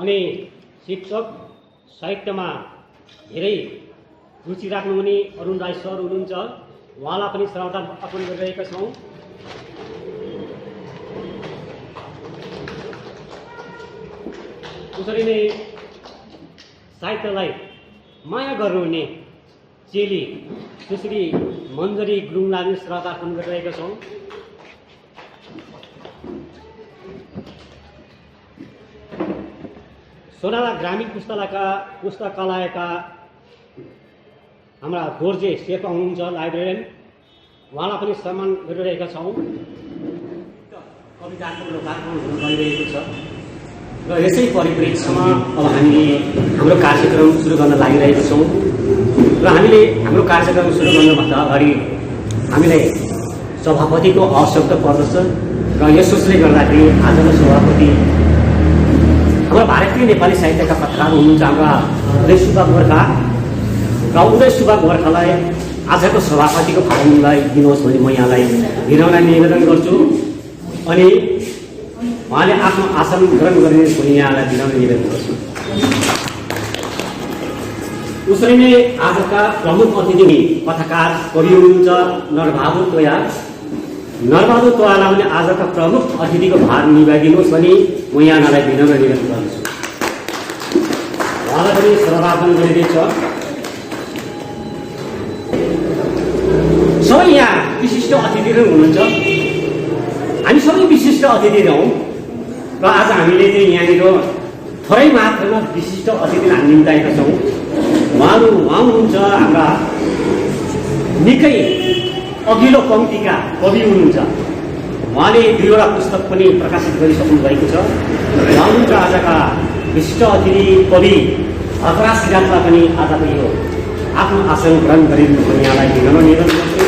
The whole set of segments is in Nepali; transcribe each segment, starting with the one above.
अनि शिक्षक साहित्यमा धेरै रुचि राख्नुहुने अरुण राई सर हुनुहुन्छ। उहाँलाई पनि श्रद्धा अर्पण गरिरहेका छौँ। उसरी नै साहित्यलाई माया गर्नुहुने चेली सुश्री मञ्जरी गुरुङलाई पनि श्रद्धा अर्पण गरिरहेका छौँ। सोनादा ग्रामीण पुस्तकालयका हाम्रा गोर्जे शेर्पा हुनुहुन्छ लाइब्रेरियन, उहाँलाई पनि सम्मान गरिरहेका छौँ। कविताको लोकार्पण हुन गइरहेको छ र यसै परिप्रेक्ष्यमा अब हामीले हाम्रो कार्यक्रम सुरु गर्न लागिरहेका छौँ र हामीले हाम्रो कार्यक्रम सुरु गर्नुभन्दा अगाडि हामीलाई सभापतिको आवश्यकता पर्दछ र यसोस्ले गर्दाखेरि आजको सभापति हाम्रो भारतीय नेपाली साहित्यका पत्रकार हुनुहुन्छ हाम्रा उदय सुब्बा गोर्खा र उदय सुब्बा गोर्खालाई आजको सभापतिको भागलाई दिनुहोस् भने म यहाँलाई विनम्र निवेदन गर्छु अनि उहाँले आफ्नो आसन ग्रहण गर्ने भनी यहाँलाई विनम्र निवेदन गर्छु। उसरी नै आजका प्रमुख अतिथि कथाकार कवि हुनुहुन्छ नरबहादुर तोया। नरबहादुर तोयालाई पनि आजका प्रमुख अतिथिको भार निभाइदिनुहोस् भने म यहाँलाई विनम्र निवेदन गर्छु। उहाँलाई पनि श्रद्धार्पण गरिँदैछ। सबै यहाँ विशिष्ट अतिथिहरू हुनुहुन्छ। हामी सबै विशिष्ट अतिथिहरू हौँ र आज हामीले चाहिँ यहाँनिर थोरै मात्रामा विशिष्ट अतिथिलाई हामी निम्ताएका छौँ। उहाँ हुनुहुन्छ हाम्रा निकै अघिल्लो पङ्क्तिका कवि हुनुहुन्छ। उहाँले 2वटा पुस्तक पनि प्रकाशित गरिसक्नु भएको छ। उहाँ हुनुहुन्छ आजका विशिष्ट अतिथि कवि हतराज सिद्धान्तलाई पनि आजको यो आफ्नो आसन ग्रहण गरिदिनु पनि यहाँलाई विनम्र निवेदन गर्छु।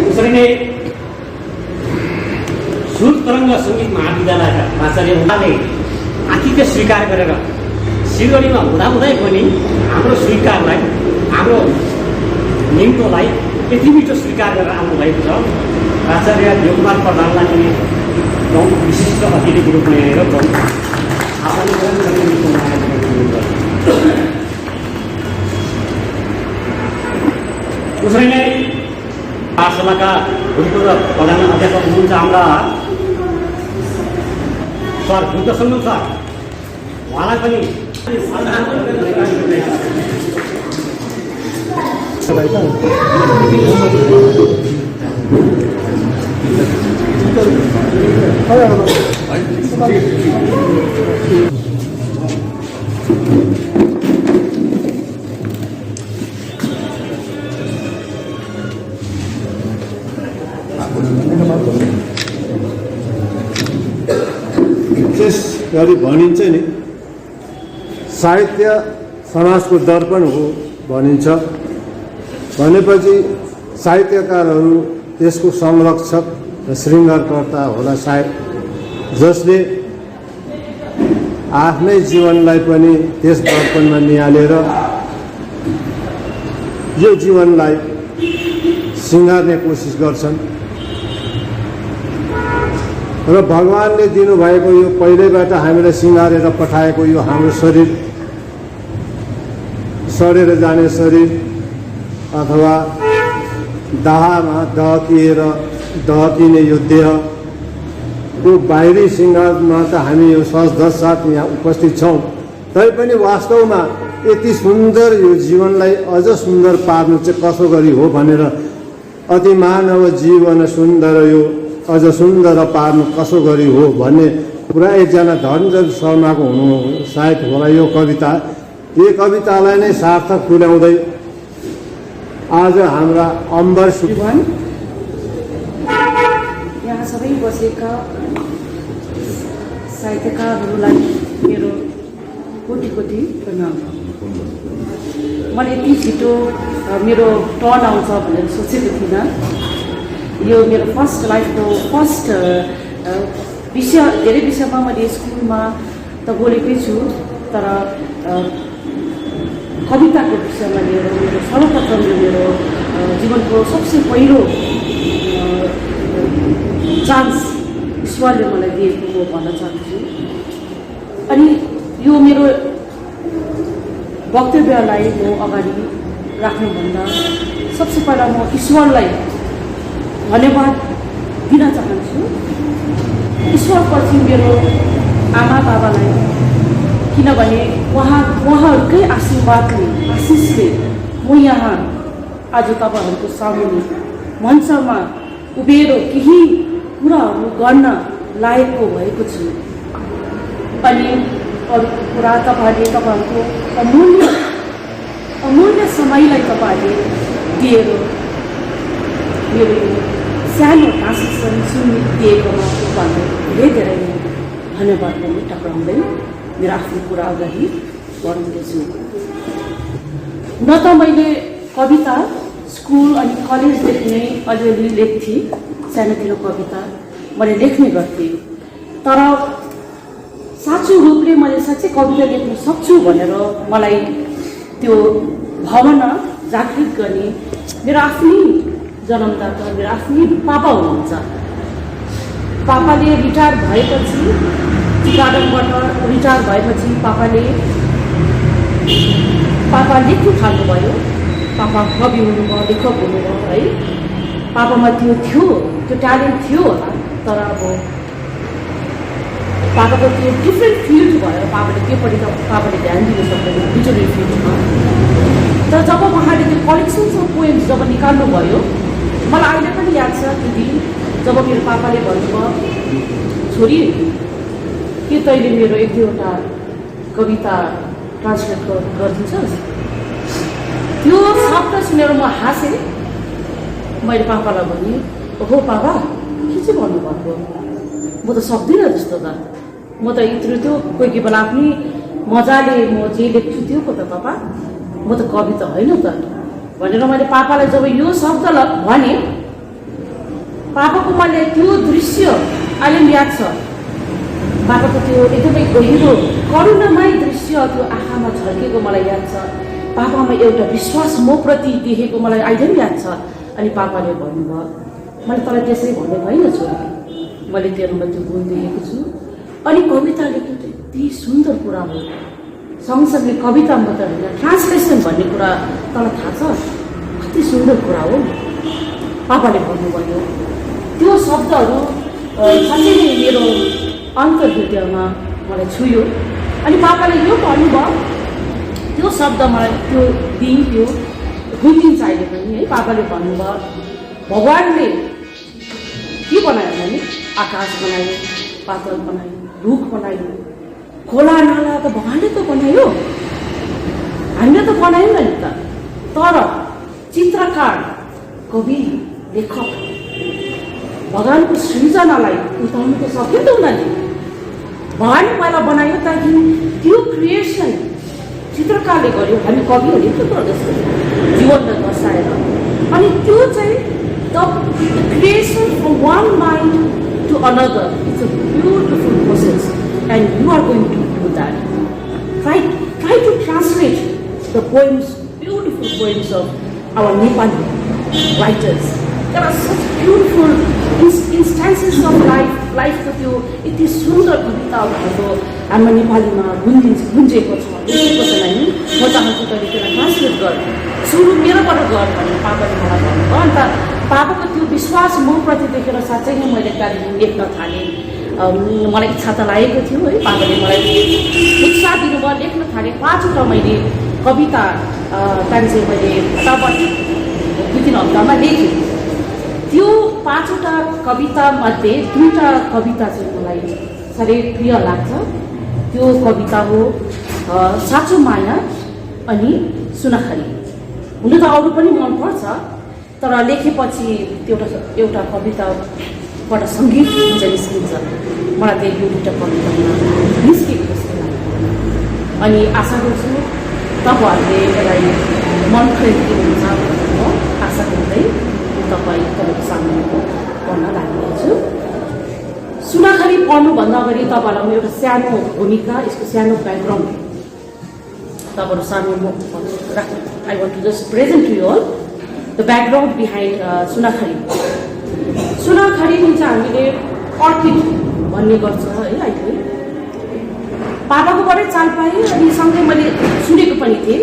उसरी नै सुर तरङ्ग सङ्गीत महाविद्यालयका प्राचार्य उहाँले आतिथ्य स्वीकार गरेर सिलगढीमा हुँदाहुँदै पनि हाम्रो स्वीकारलाई हाम्रो निम्तोलाई यति मिठो स्वीकार गरेर आउनुभएको छ। प्राचार्य देवकुमार प्रधानलाई पनि विशिष्ट अतिथिको रूपमा हेरेर आसन ग्रहण गर्ने उसरी नै पाठशालाका भूतपूर्व प्रधान अध्यापक हुनुहुन्छ हाम्रा सर बुद्धसम्म सर। उहाँलाई पनि विशेष गरी भनिन्छ नि साहित्य समाजको दर्पण हो भनिन्छ भनेपछि साहित्यकारहरू त्यसको संरक्षक र शृङ्गारकर्ता होला सायद, जसले आफ्नै जीवनलाई पनि त्यस दर्पणमा निहालेर यो जीवनलाई सिँगार्ने कोसिस गर्छन् र भगवानले दिनुभएको यो पहिल्यैबाट हामीलाई सिँगारेर पठाएको यो हाम्रो शरीर, सडेर जाने शरीर अथवा दाहमा दहकिने यो देहको बाहिरी सिँगारमा त हामी यो सजधज साथ यहाँ उपस्थित छौँ, तैपनि वास्तवमा यति सुन्दर यो जीवनलाई अझ सुन्दर पार्नु चाहिँ कसो गरी हो भनेर अति मानव जीवन सुन्दर यो अझ सुन्दर पार्नु कसो गरी हो भन्ने पुरा एकजना धनजन शर्माको हुनु सायद होला यो कविता। यो कवितालाई नै सार्थक तुल्याउँदै आज हाम्रा अम्बर जीवन यहाँ सबै बसेका साहित्यकारहरूलाई मेरो कोटि कोटि प्रणाम। मैले यति छिटो मेरो टर्न आउँछ भनेर सोचेको थिइनँ। यो मेरो फर्स्ट लाइफको फर्स्ट विषय, धेरै विषयमा मैले स्कुलमा त बोलेकै छु, तर कविताको विषयमा लिएर मेरो सर्वप्रथम मेरो जीवनको सबसे पहिलो चान्स ईश्वरले मलाई दिएको म भन्न चाहन्छु। अनि यो मेरो वक्तव्यलाई म अगाडि राख्नुभन्दा सबसे पहिला म ईश्वरलाई धन्यवाद दिन चाहन्छु। ईश्वरपछि मेरो आमा बाबालाई, किनभने उहाँहरूकै आशीर्वादले, आशिषले म यहाँ आज तपाईँहरूको सामुन्ने मञ्चमा उभिएर केही कुराहरू गर्न लायकको भएको छु। अनि अरू कुरा तपाईँहरूको अमूल्य समयलाई तपाईँहरूले दिएर मेरो सानो भाषण सुनिदिएकोमा तपाईँहरूलाई धेरै नै धन्यवाद पनि टक्राउँदै मेरो आफ्नो कुरा अगाडि बढाउँदैछु। न त मैले कविता स्कुल अनि कलेजदेखि नै अलिअलि लेख्थेँ, सानोतिनो कविता मैले लेख्ने गर्थेँ, तर साँचो रूपले मैले साँच्चै कविता लेख्न सक्छु भनेर मलाई त्यो भावना जागृत गर्ने मेरो आफ्नै जन्मदाता, मेरो आफ्नै पापा हुनुहुन्छ। पापाले रिटायर भएपछि, टी गार्डनबाट रिटायर भएपछि पापा लेख्नु थाल्नुभयो। पापा कवि हुनुभयो, लेखक हुनुभयो है। पापामा त्यो ट्यालेन्ट थियो होला, तर अब पापाको त्यो डिफ्रेन्ट फिल्ड भएर पापाले ध्यान दिनु सक्दैन लिटरेरी फिल्डमा। तर जब उहाँले त्यो कलेक्सन्स अफ पोएम्स जब निकाल्नुभयो, मलाई अहिले पनि याद छ त्यो दिन जब मेरो पापाले भन्नुभयो, छोरी के तैँले मेरो एक दुईवटा कविता ट्रान्सलेट गरिदिन्छस्? त्यो शब्द सुनेर म हाँसेँ। मैले पापालाई भने, ओहो पापा के चाहिँ भन्नुभएको, म त सक्दिनँ जस्तो त, म त यत्रो त्यो कोही बेला आफ्नै मजाले म जे लेख्छु त्यो पो त पापा, म त कवि त होइन त भनेर मैले पापालाई जब यो शब्द भने, पापाको मैले त्यो दृश्य अहिले पनि याद छ। पापाको त्यो एकदमै गहिरो करुणामय दृश्य त्यो आँखामा झल्केको मलाई याद छ। पापामा एउटा विश्वास म प्रति देखेको मलाई अहिले पनि याद छ। अनि पापाले भन्नुभयो, मैले तँलाई त्यसै भन्ने होइन छोरी, मैले तेरोमा त्यो गुण देखेको छु। अनि कविता लेख्नु त यति सुन्दर कुरा हो, सँगसँगै कविता मात्र होइन, ट्रान्सलेसन भन्ने कुरा तँलाई थाहा छ कति सुन्दर कुरा हो। पापाले भन्नुभयो त्यो शब्दहरू साँच्चै नै मेरो अन्तर्हृदयमा मलाई छुयो। अनि पापाले यो भन्नुभयो, त्यो शब्द मलाई त्यो दिन त्यो बुझिन्छ अहिले पनि है। पापाले भन्नुभयो भगवान्ले के बनायो भने आकाश बनायो, पातल बनायो, रुख बनायो, खोला नाला त भगवान्ले त बनायो, हामीले त बनाएन नि त। तर चित्रकार, कवि, लेखक भगवान्को सृजनालाई उताउनु त सक्यो त उनीहरूले। भगवान्ले पहिला बनायो ताकि त्यो क्रिएसन चित्रकारले गर्यो, हामी कविहरूले के गर्दछ जीवनलाई दर्शाएर। अनि त्यो चाहिँ the creation from one mind to another, it's a beautiful process and you are going to do that. Try to translate the poems, beautiful poems of our Nepali writers. There are such beautiful instances of life को त्यो यति सुन्दर कविताहरूको हाम्रो नेपालीमा गुन्जेको छ, लेखेको छ नै। म चाहन्छु तैँले त्यसलाई ट्रान्सलेट गर, सुरु मेरोबाट गर भनेर पापाले मलाई भन्नुभयो। अन्त पापाको त्यो विश्वास म प्रति देखेर साँच्चै नै मैले कालिम्पोङ लेख्न थालेँ। मलाई इच्छा त लागेको थियो है, पापाले मलाई उत्साह दिनुभयो, लेख्न थालेँ। 5वटा मैले कविता चाहिँ मैले फटाफट 2-3 हप्तामा लेखेँ। त्यो 5वटा कविता मध्ये 2टा कविता चाहिँ मलाई साह्रै प्रिय लाग्छ। त्यो कविता हो साँचो माया अनि सुनाखरी। हुन त अरू पनि मनपर्छ, तर लेखेपछि एउटा कविताबाट सङ्गीत जुन निस्किन्छ, मलाई त्यही यो 2टा कवितामा निस्केको जस्तो लाग्छ। अनि आशा गर्छु तपाईँहरूले यसलाई मन खरिदिनुहुन्छ भनेर म आशा गर्दै तपाईँको सामने पढ्न लागेको छु। सुनाखरी पढ्नुभन्दा अगाडि तपाईँहरूलाई म एउटा सानो भूमिका, यसको सानो ब्याकग्राउन्ड तपाईँहरू सामने म राख्नु। I want to just present to you all the background behind Sunakhari. Sunakhari जुन चाहिँ हामीले अर्किड भन्ने गर्छ है अहिले, बाबाकोबाटै चाल पाएँ अनि सँगै मैले सुनेको पनि थिएँ।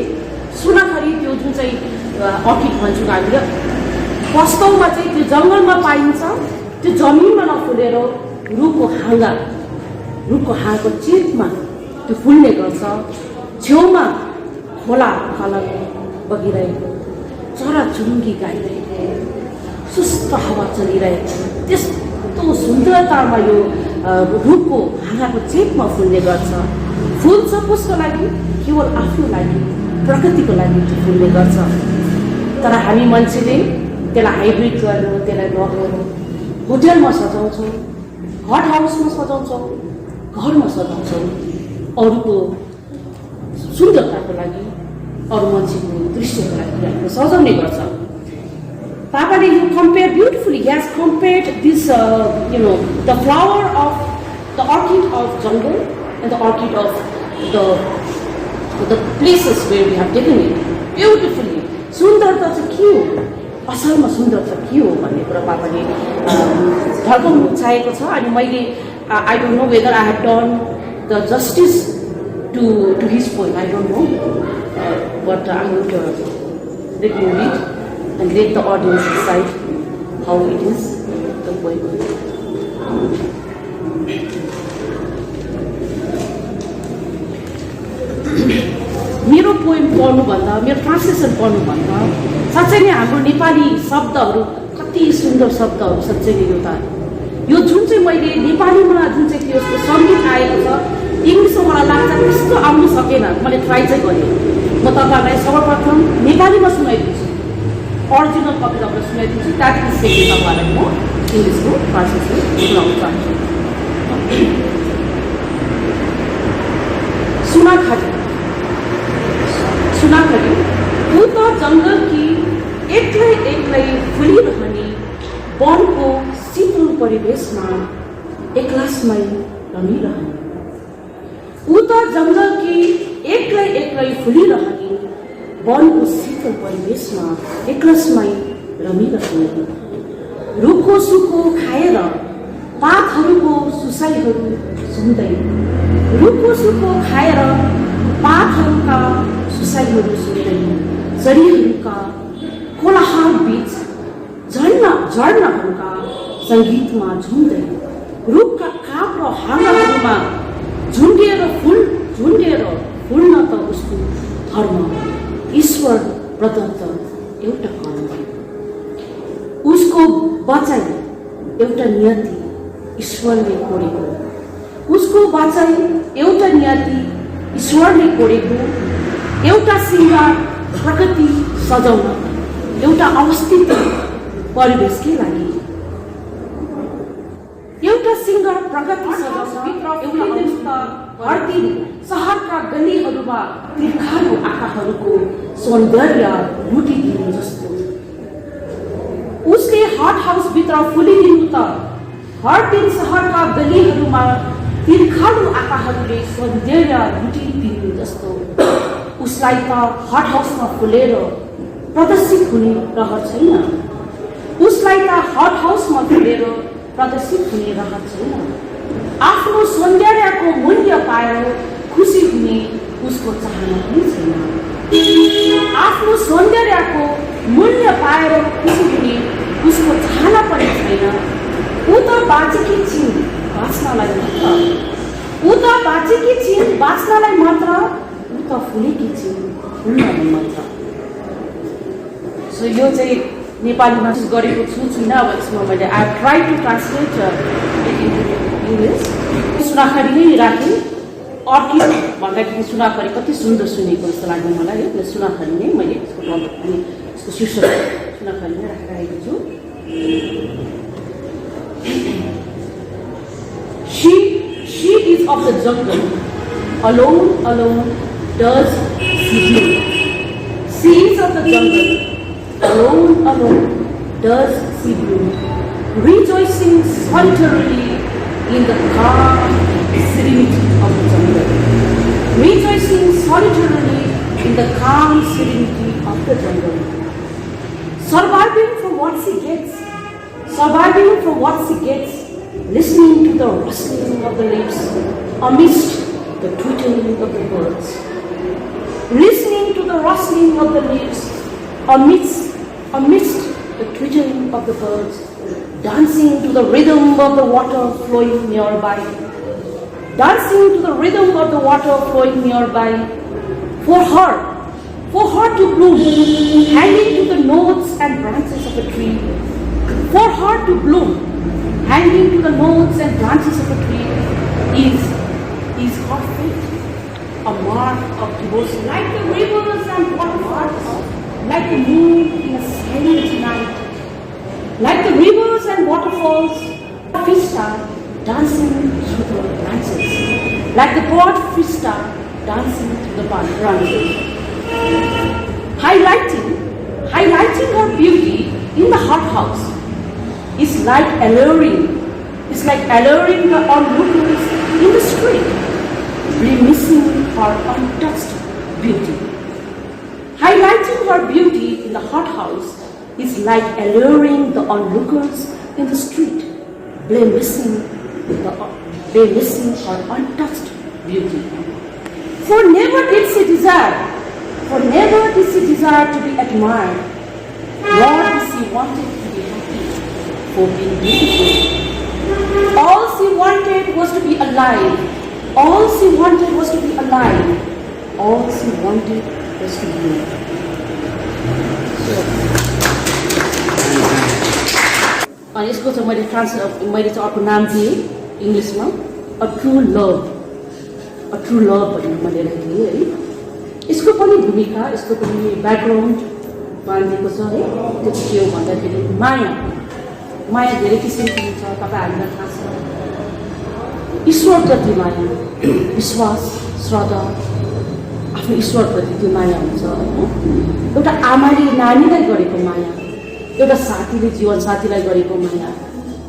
सुनाखरी त्यो जुन चाहिँ अर्किड भन्छौँ हामीले, वास्तवमा चाहिँ त्यो जङ्गलमा पाइन्छ। त्यो जमिनमा नफुलेर रुखको हाँगाको चेपमा त्यो फुल्ने गर्छ। छेउमा खोला खलक बगिरहेको, चराचुरुङ्गी गाइरहेको, सुस्त हावा चलिरहेको, त्यस्तो सुन्दरतामा यो रुखको हाँगाको चेपमा फुल्ने गर्छ। फुल्छ कसको लागि? केवल आफ्नो लागि, प्रकृतिको लागि त्यो फुल्ने गर्छ। तर हामी मान्छेले त्यसलाई हाइब्रिड गर्नु, त्यसलाई लगेर होटलमा सजाउँछौँ, हट हाउसमा सजाउँछौँ, घरमा सजाउँछौँ, अरूको सुन्दरताको लागि, अरू मान्छेको दृश्यको लागि हामीले सजाउने गर्छ। पापाले यो compare beautifully, he has compared this the flower of the orchid of jungle and the orchid of the places where we have taken it beautifully. सुन्दरता चाहिँ के हो, असलमा सुन्दरता के हो भन्ने कुरा पापाले ढल्काउनु चाहेको छ। अनि मैले I don't know whether I have done the justice to his point. I don't know, but I'm going to let you read and let the audience decide how it is the poem. मेरो पोइम पढ्नुभन्दा, मेरो ट्रान्सलेसन पढ्नुभन्दा साँच्चै नै हाम्रो नेपाली शब्दहरू कति सुन्दर शब्दहरू, साँच्चै नै यो जुन चाहिँ मैले नेपालीमा जुन चाहिँ त्यो सङ्गीत आएको छ, इङ्ग्लिसमा मलाई लाग्छ त्यस्तो आउनु सकेन। मैले ट्राई चाहिँ गरेँ। म तपाईँहरूलाई सर्वप्रथम नेपालीमा सुनाइदिन्छु, अरिजिनल कपी तपाईँलाई सुनाइदिन्छु, त्यहाँदेखि तपाईँहरूलाई म इङ्ग्लिसको ट्रान्सलेसन सुनाउन चाहन्छु। सुनाखरी ऊ त जङ्गल कि एक्लै एक्लै फुलिरहने वनको शीतल परिवेशमा एक्लासमै रमिरहने। ऊ त जङ्गल कि एक्लै एक्लै फुलिरहने वनको शीतल परिवेशमा एक्लासमै रमिरहने। रुखको सुको खाएर पातहरूको सुसाइहरू सुन्दै, रुखको सुको खाएर पातहरूका सुसाइहरू सुन्दै, चरीहरूका कोलाहल बीच झर्नाहरूका सङ्गीतमा झुम्दै, रुखका काप र हाँगाहरूमा झुन्डिएर फुल्न त उसको धर्म, ईश्वर प्रदत्त एउटा कर्म। उसको बचाइ एउटा नियति ईश्वरले कोरेको, उसको बचाइ एउटा नियति ईश्वरले कोरेको, एउटा सिङ्गार प्रकृति सजाउन, एउटा अवस्थित परिवेशकै लागि, एउटा सिङ्गार प्रकृति सजाउन, एउटा हर दिन सहरका गल्लीहरूमा तिर्खाको आँखाहरूको सौन्दर्य लुटिदिनु जस्तो। उसले हट हाउसभित्र फुलिदिनु त हर दिन सहरका गल्लीहरूमा तिर्खालु आँखाहरूले सौन्दर्य लुटिदिनु जस्तो। उसलाई त हट हाउसमा फुलेर प्रदर्शित हुने रहर छैन, उसलाई त हट हाउसमा फुलेर प्रदर्शित हुने रहर छैन। आफ्नो सौन्दर्यको मूल्य पाएर खुसी हुने उसको चाहना पनि छैन। आफ्नो सौन्दर्यको मूल्य पाएर खुसी हुने उसको चाहना पनि छैन। ऊ त बाँचेकी छिन् बाँच्नलाई मात्र, ऊ त बाँचेकी छिन् बाँच्नलाई मात्र, ऊ त फुलेकी छिन् फुल्नलाई मात्र। सो यो चाहिँ नेपालीमा गरेको छु छुइनँ। अब यसमा मैले I try to translate it into English. Sunakhari नै राखेँ। अर्किड भन्दाखेरि सुनाखरी कति सुन्दर सुनेको जस्तो लाग्यो मलाई। यो सुनाखरी नै मैले यसको शीर्षक सुनाखरी नै राखेको छु। She is of the jungle, alone does she bloom. She is of the jungle, alone does she bloom, rejoicing solitarily in the calm serenity of the jungle. Rejoicing solitarily in the calm serenity of the jungle. Surviving from what she gets, listening to the rustling of the leaves amidst the twittering of the birds, listening to the rustling of the leaves amidst the twittering of the birds, dancing to the rhythm of the water flowing nearby, dancing to the rhythm of the water flowing nearby, for her to bloom, hanging to the nodes and branches of a tree, for her to bloom, hanging to the nodes and branches of a tree, is her fate, a mark of devotion, like the rivers and waterfalls, like the moon in a silent night, like the rivers and waterfalls, a fish star dancing through the branches, like the broad fish star dancing through the branches, highlighting her beauty in the hothouse is like alluring the onlookers in the street, reminiscing her untouched beauty. Highlighting her beauty in the hothouse is like alluring the onlookers in the street, reminiscing her untouched beauty. For never did she desire to be admired, nor did she wanted to be happy for being beautiful. All she wanted was to be alive. All she wanted was to be alive. All she wanted was to live. अनि यसको चाहिँ मैले चाहिँ अर्को नाम दिएँ इङ्ग्लिसमा अ ट्रु लभ भनेर मैले लेखेँ है। यसको पनि भूमिका, यसको पनि ब्याकग्राउन्ड बाँधिएको छ है। त्यो चाहिँ के हो भन्दाखेरि माया धेरै किसिमको हुन्छ, तपाईँहरूलाई थाहा छ। ईश्वरप्रति माया, विश्वास, श्रद्धा, आफ्नो ईश्वरप्रति त्यो माया हुन्छ होइन। एउटा आमाले नानीलाई गरेको माया, एउटा साथीले जीवन साथीलाई गरेको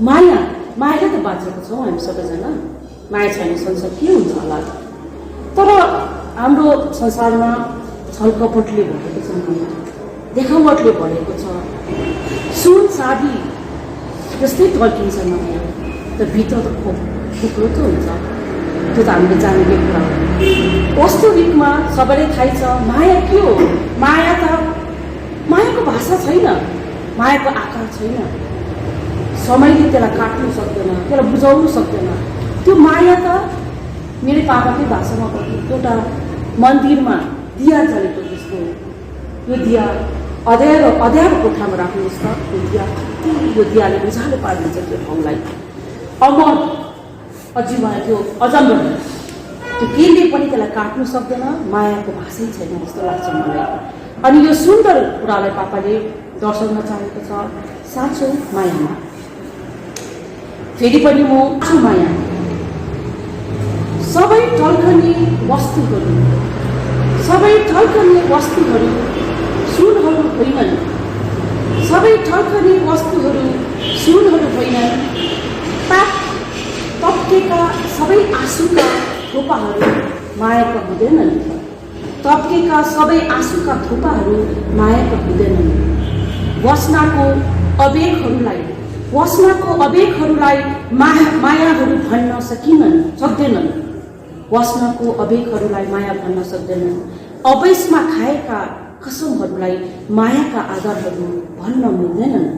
माया त बाँचेको छौँ हामी सबैजना। माया छैन संसार के हुन्छ होला। तर हाम्रो संसारमा छलकपटले भरेको छ माया, देखावटले भरेको छ, सुन चाँदी जस्तै टल्किन्छ माया, त भित्र त खुक्रो त हुन्छ। त्यो त हामीले जानेकै कुरा हो। वास्तविकमा सबैलाई थाहै छ माया के हो। मायाको भाषा छैन, मायाको आकार छैन, समयले त्यसलाई काट्नु सक्दैन, त्यसलाई बुझाउनु सक्दैन। त्यो माया त मेरो पापाकै भाषामा भन्नु एउटा मन्दिरमा दिया जलेको जस्तो हो। यो दिया अँध्यारो कोठामा राख्नुहोस् त, यो दियाले उज्यालो पारिदिन्छ त्यो ठाउँलाई। अमर अजीवन त्यो अजम्बर, त्यो केले पनि त्यसलाई काट्नु सक्दैन। मायाको भाषै छैन जस्तो लाग्छ मलाई। अनि यो सुन्दर कुरालाई पापाले दर्शाउन चाहेको छ साँचो मायामा। फेरि पनि म साँचो माया, सबै टल्कने वस्तुहरू सुनहरू होइनन्, सबै टल्कने वस्तुहरू सुनहरू होइनन्। तप्केका सबै आँसुका थोपाहरू मायाका हुँदैनन्, तप्केका सबै आँसुका थोपाहरू मायाका हुँदैनन्। वासनाको अवेगहरूलाई मायाहरू भन्न सक्दैनन्। वासनाको अवेगहरूलाई माया भन्न सक्दैनन्। अवैशमा खाएका कसमहरूलाई मायाका आधारहरू भन्न मिल्दैनन्।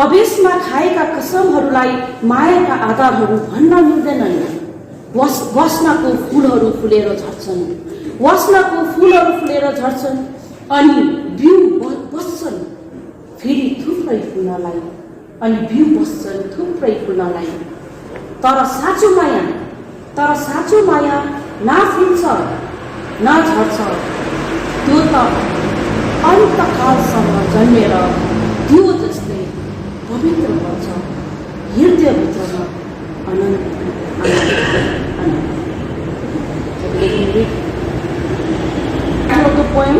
अवैशमा खाएका कसमहरूलाई मायाका आधारहरू भन्न मिल्दैनन्। वासनाको फुलहरू फुलेर झर्छन्, अनि बिउ बस्छन् फेरि थुप्रै फुल्नलाई, तर साँचो माया न फुल्छ न झर्छ। त्यो त अन्तकालसम्म जन्मेर त्यो जस्तै पवित्र पर्छ हृदयभित्रमा अनन्त। The poem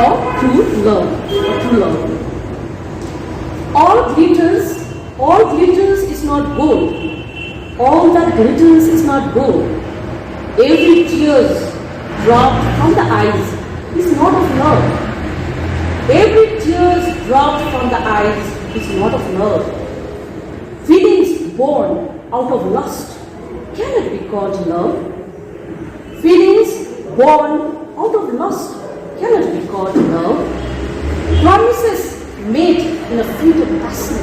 of true love. All glitters is not gold. All that glitters is not gold. Every tears dropped from the eyes is not of love. Every tears dropped from the eyes is not of love. Feelings born out of lust cannot be called love. Feelings born out of lust cannot be called love. Promises made in a fit of passion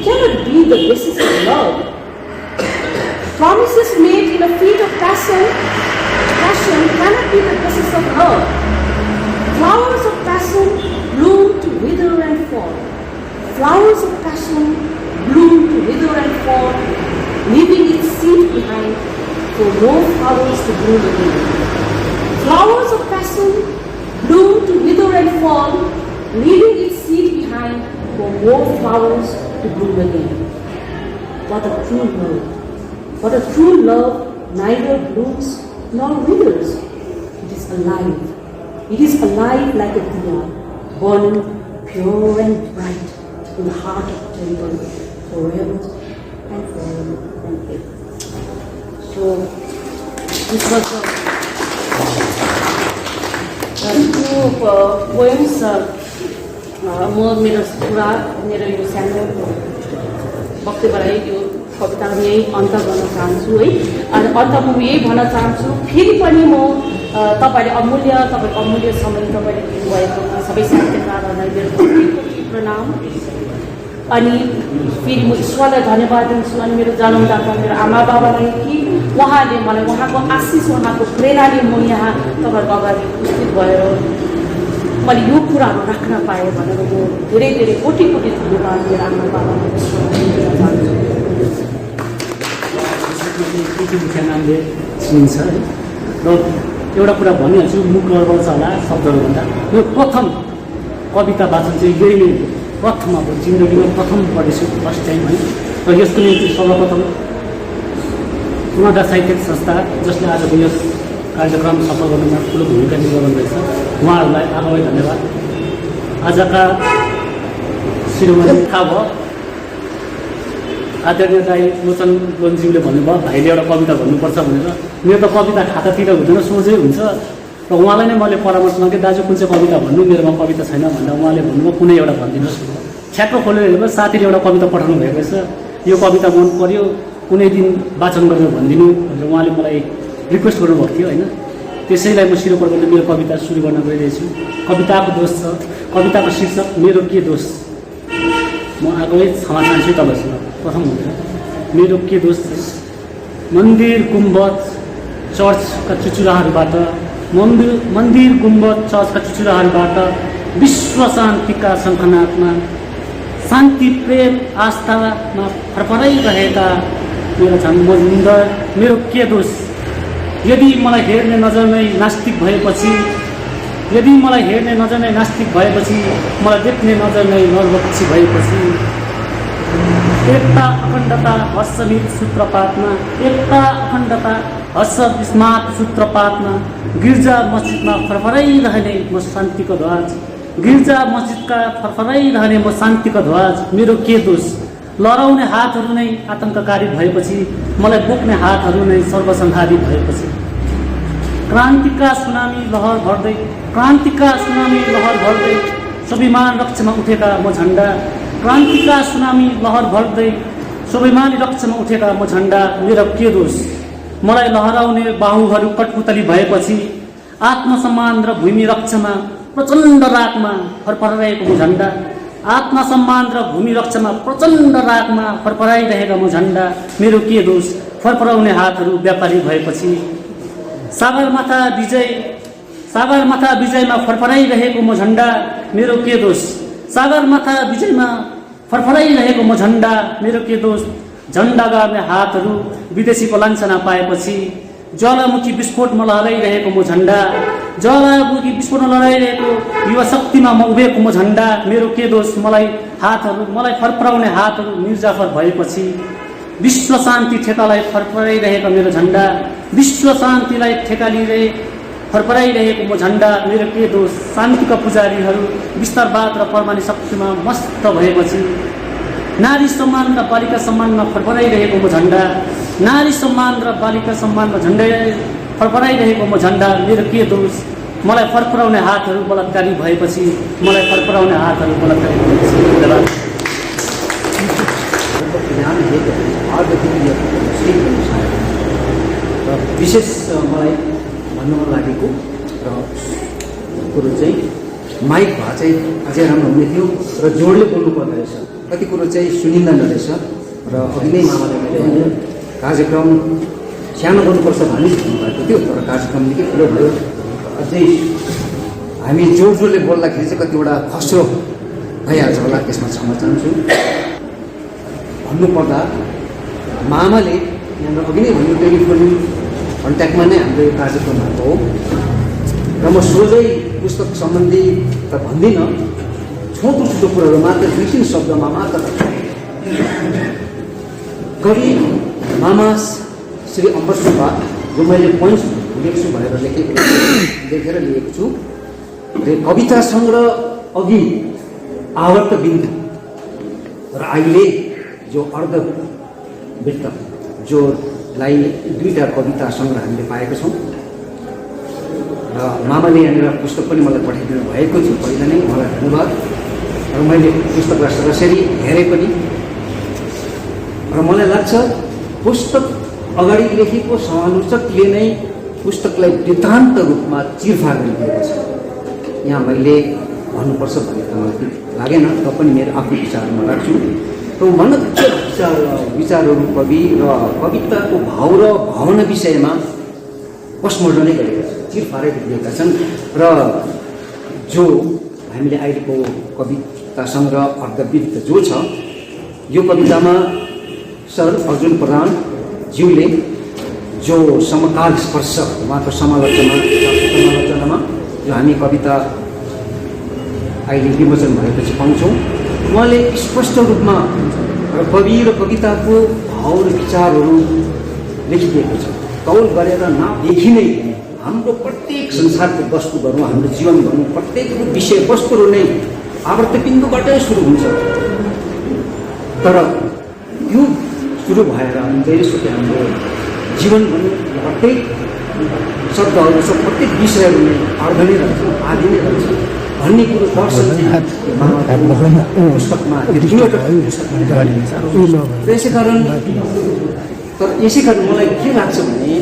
cannot be the basis of love. Promises made in a fit of passion cannot be the basis of love. Flowers of passion bloom to wither and fall. Flowers of passion bloom to wither and fall, leaving its seed behind for more flowers to bloom again. Flowers of passion bloom to wither and fall, leaving its seed behind for more flowers to bloom again. What a true love! What a true love neither blooms nor withers. It is alive. It is alive like a diya, burning pure and bright in the heart of the temple forever and forever and ever. So, this was two poems. म मेरो यो सानो वक्तव्यलाई यो कवितामा यही अन्त गर्न चाहन्छु है। अनि अन्तमा म यही भन्न चाहन्छु, फेरि पनि म तपाईँले अमूल्य समय तपाईँले दिनुभएको सबै साहित्यकारहरूलाई मेरो कोटि प्रणाम। अनि फेरि म ईश्वरलाई धन्यवाद दिन्छु। अनि मेरो जन्मदाता मेरो आमा बाबालाई कि उहाँले मलाई उहाँको आशिष उहाँको प्रेरणाले म यहाँ तपाईँहरूको अगाडि उपस्थित भएर मैले यो कुराहरू राख्न पाएँ भनेर म धेरै धेरै कोटि धन्यवाद मेरो आमा बाबालाई दिन चाहन्छु। मुख्य नामले चिनिन्छ है। र एउटा कुरा भनिहाल्छु, मुख गर्छ होला शब्दहरूभन्दा, यो प्रथम कविता वाचन चाहिँ यही नै प्रथम, अब जिन्दगीमा प्रथम पढेछु, फर्स्ट टाइम है। र यसको निम्ति सर्वप्रथम पूर्णदा साहित्यिक संस्था जसले आजको यस कार्यक्रम सफल गर्नमा ठुलो भूमिका निर्वाह गरेछ, उहाँहरूलाई आगामी धन्यवाद। आजका शिरोमणि थाहा भयो आदरणीय दाई लोचन लोन्ज्यूले भन्नुभयो भाइले एउटा कविता भन्नुपर्छ भनेर। मेरो त कविता खातातिर हुँदैन, सोझै हुन्छ। र उहाँलाई नै मैले परामर्श मागेँ, दाजु कुन चाहिँ कविता भन्नु, मेरोमा कविता छैन भन्दा उहाँले भन्नुभयो कुनै एउटा भनिदिनुहोस्। ठ्याक्क खोलेर हेर्नु साथीले एउटा कविता पठाउनु भएको रहेछ, यो कविता मन पर्यो, कुनै दिन वाचन गरेर भनिदिनु भनेर उहाँले मलाई रिक्वेस्ट गर्नुभएको थियो होइन। त्यसैलाई म शिरोपर्वले मेरो कविता सुरु गर्न गइरहेछु। कविताको दोष छ, कविताको शीर्षक मेरो के दोष। म आगै क्षमा चाहन्छु तपाईँसँग। प्रथम हुन्छ मेरो के दोष चाहिँ मन्दिर गुम्बद चर्चका चुचुराहरूबाट मन्दिर गुम्बद चर्चका चुचुराहरूबाट विश्व शान्तिका शङ्खनादमा शान्ति प्रेम आस्थामा फरफराइरहेका मेरो झन् मजुमदार मेरो के दोष। यदि मलाई हेर्ने नजर नै नास्तिक भएपछि मलाई देख्ने नजर नै नरभक्षी भएपछि एकता अखण्डता हर्षमित सूत्रपातमा स्मार्ट सूत्रपातमा गिर्जा मस्जिदमा फरफराइरहने म शान्तिको ध्वज मेरो के दोष। लहराउने हातहरू नै आतङ्ककारी भएपछि मलाई बोक्ने हातहरू नै सर्वसंहारी भएपछि क्रान्तिका सुनामी लहर भर्दै स्वाभिमान रक्षामा उठेका म झण्डा मेरो के दोष। मलाई लहराउने बाहुहरू कठपुतली भएपछि आत्मसम्मान र भूमि रक्षामा प्रचण्ड रागमा फरफराइरहेको म झण्डा मेरो के दोष। फरफराउने हातहरू व्यापारी भएपछि सागरमाथा विजयमा फरफराइरहेको म झण्डा मेरो के दोष। झण्डा गाड्ने हातहरू विदेशीको लान्छना पाएपछि ज्वालामुखी विस्फोटमा लहराइरहेको म झण्डा युवा शक्तिमा म उभिएको म झण्डा मेरो के दोष। मलाई फरफराउने हातहरू मिर्जाफर भएपछि विश्व शान्ति ठेकालाई फरफराइरहेको मेरो झण्डा फरफराइरहेको म झण्डा मेरो के दोष। शान्तिका पुजारीहरू विस्तारवाद र परमाणु शक्तिमा मस्त भएपछि नारी सम्मान र बालिका सम्मानमा फरफराइरहेको म झण्डा फरफराइरहेको म झण्डा मेरो के दोष। मलाई फरफराउने हातहरू बलात्कारी भएपछि धन्यवाद। ध्यान दिएको आज देखि यो विशेष मलाई भन्नु मन लागेको र कुरो चाहिँ माइक भए चाहिँ अझै राम्रो हुने थियो र जोडले बोल्नु पर्दो रहेछ। कति कुरो चाहिँ सुनिँदैन रहेछ र अघि नै मामाले मैले भने कार्यक्रम सानो गर्नुपर्छ भन्ने भन्नुभएको थियो, तर कार्यक्रम निकै ठुलो भयो। अझै हामी जोडले बोल्दाखेरि चाहिँ कतिवटा खस्रो भइहाल्छ होला, त्यसमा क्षमा चाहन्छु। भन्नुपर्दा मामाले यहाँ अघि नै भन्नु टेलिफोन कन्ट्याक्टमा नै हाम्रो यो कार्यक्रम भएको हो र म सोझै पुस्तक सम्बन्धी त भन्दिनँ, छोटो छोटो कुराहरू मात्र 2-3 शब्दमा मात्र कवि मामा श्री अम्बर सुब्बा, जो मैले पोइन्ट्स लेख्छु भनेर लेखेर लिएको छु। कविता सङ्ग्रह अघि आवर्त बिन्दु र अहिले जो अर्धवृत्त जोलाई 2टा कविता सङ्ग्रह हामीले पाएका छौँ र मामाले यहाँनिर पुस्तक पनि मलाई पठाइदिनु भएको थियो पहिला नै, उहाँलाई धन्यवाद। र मैले पुस्तकलाई सरसरी हेरेँ पनि र मलाई लाग्छ पुस्तक अगाडि लेखेको समालोचकले नै पुस्तकलाई वृत्तान्त रूपमा चिरफार गरिदिएको छ। यहाँ मैले भन्नुपर्छ भन्ने त मलाई लागेन, पनि मेरो आफ्नो विचारमा राख्छु। र मनोज्ञ विचारहरू कवि र कविताको भाव र भावना विषयमा पोस्टमोर्टमै गरेका छन्, चिरफारै दिएका छन्। र जो हामीले अहिलेको कविता सङ्ग्रह अर्धवृत्त जो छ, यो कवितामा सर अर्जुन प्रधानज्यूले जो समकाल स्पर्श उहाँको समालोचनामा जो हामी कविता अहिले विमोचन भएपछि पाउँछौँ, उहाँले स्पष्ट रूपमा र कवि र कविताको भाव र विचारहरू लेखिदिएको छ। तौल गरेर नदेखि नै हाम्रो प्रत्येक संसारको वस्तु भनौँ, हाम्रो जीवन भनौँ, प्रत्येक विषयवस्तुहरू नै आवर्त बिन्दुबाटै सुरु हुन्छ। तर यो सुरु भएर जहिलेसुकै हाम्रो जीवन भनौँ, प्रत्येक शब्दहरू सब प्रत्येक विषयहरू नै अर्ध नै रहन्छ, आदि नै रहन्छ भन्ने कुरो दर्शन पुस्तकमा यसै कारण मलाई के लाग्छ भने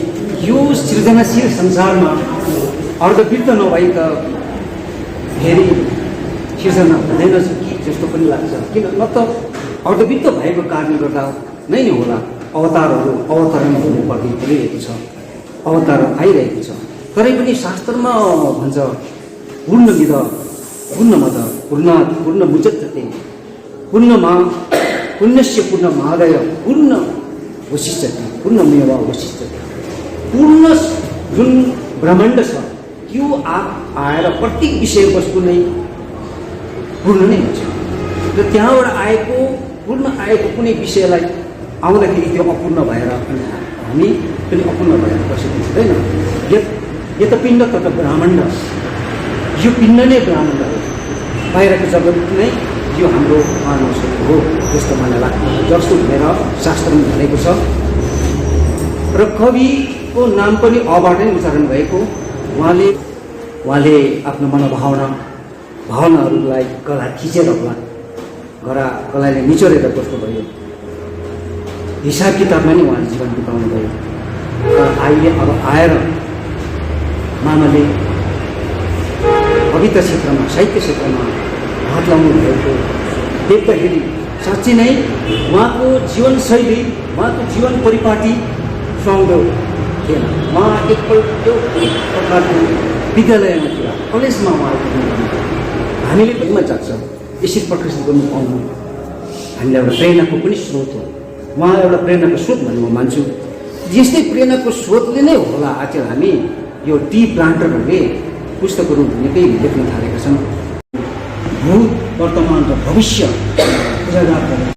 यो सृजनाशील संसारमा अर्धवृत्त नभई त फेरि सृजना हुँदैन कि जस्तो पनि लाग्छ। किन न त अर्धवृत्त भएको कारणले गर्दा नै होला अवतारहरू अवतरण हुनु पर्ने परिरहेको छ, अवतार आइरहेको छ। तरै पनि शास्त्रमा भन्छ पूर्णमिद पूर्णमद पूर्णात् पूर्णमुदच्यते पूर्णमा पुण्यस्य पूर्णमादाय पूर्ण वशिष्यते पूर्णमेव वशिष्यते। पूर्ण जुन ब्रह्माण्ड छ त्यो आएर प्रत्येक विषयवस्तु नै पूर्ण नै हुन्छ र त्यहाँबाट आएको पूर्ण आएको कुनै विषयलाई आउँदाखेरि त्यो अपूर्ण भएर हामी पनि अपूर्ण भएर बसेको हुँदैन। यो त पिण्ड तथा ब्रह्माण्ड, यो पिण्ड नै ब्रह्माण्ड हो, बाहिरको जगत नै यो हाम्रो मानव शरीर हो जस्तो मलाई लाग्छ, जस्तो भनेर शास्त्रमा भनेको छ। र कविको नाम पनि अबाट नै उच्चारण भएको। उहाँले आफ्नो भावनाहरूलाई गला खिचेर होला, गलाले निचोरेर कस्तो भयो, हिसाब किताबमा नै उहाँले जीवन बिताउनु भयो। र अहिले अब आएर मामाले कविता क्षेत्रमा साहित्य क्षेत्रमा हात लाउनु भएको देख्दाखेरि साँच्चै नै उहाँको जीवनशैली, उहाँको जीवन परिपाटी सुहाउँदो थिएन। उहाँ एक प्रकारको विद्यालयमा थियो, कलेजमा उहाँको हामीले भइमा जान्छ यसरी प्रकाशित गर्नु पाउनु हामीलाई एउटा प्रेरणाको पनि स्रोत हो। उहाँ एउटा प्रेरणाको स्रोत भन्ने म मान्छु। यस्तै प्रेरणाको स्रोतले नै होला आजकल हामी यो टी प्लान्टरहरूले पुस्तकहरू निकै लेख्न थालेका छन्। भूत वर्तमान र भविष्य उजागर गर्ने